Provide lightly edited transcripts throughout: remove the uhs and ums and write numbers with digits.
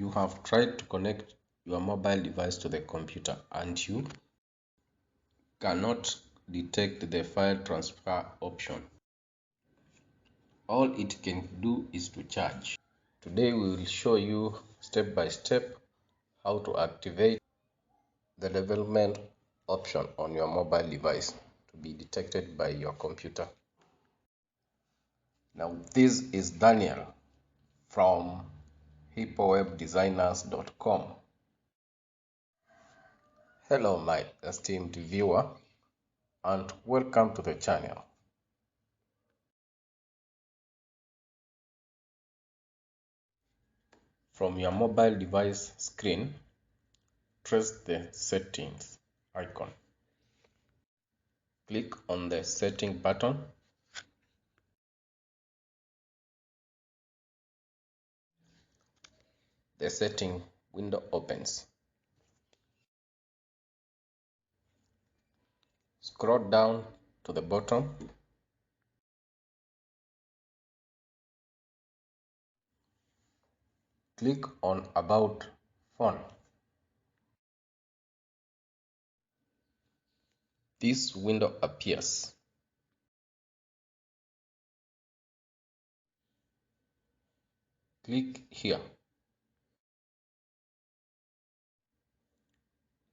You have tried to connect your mobile device to the computer and you cannot detect the file transfer option. All it can do is to charge. Today we will show you step by step how to activate the development option on your mobile device to be detected by your computer. Now this is Daniel from hippowebdesigners.com. Hello my esteemed viewer and welcome to the channel. From your mobile device screen, press the settings icon. Click on the setting button. The setting window opens. Scroll down to the bottom. Click on About Phone. This window appears. Click here.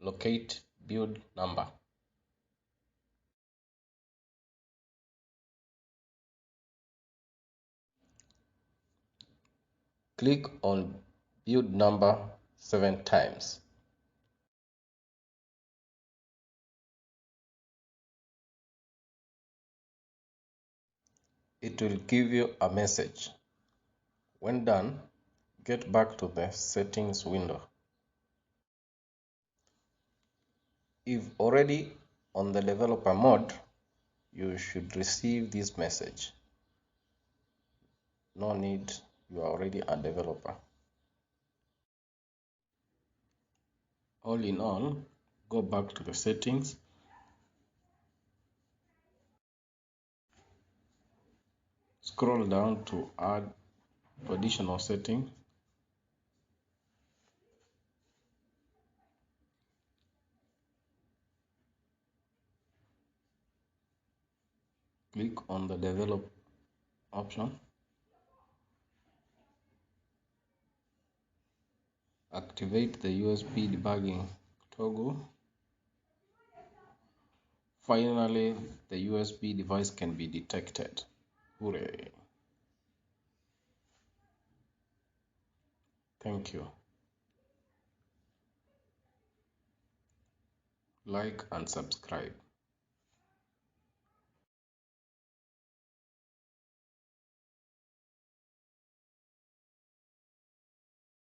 Locate build number. Click on build number 7 times. It will give you a message. When done, get back to the settings window. If already on the developer mode, you should receive this message. No need, you are already a developer. All in all, go back to the settings. Scroll down to add additional setting. Click on the develop option. Activate the USB debugging toggle. Finally, the USB device can be detected. Hooray! Thank you. Like and subscribe.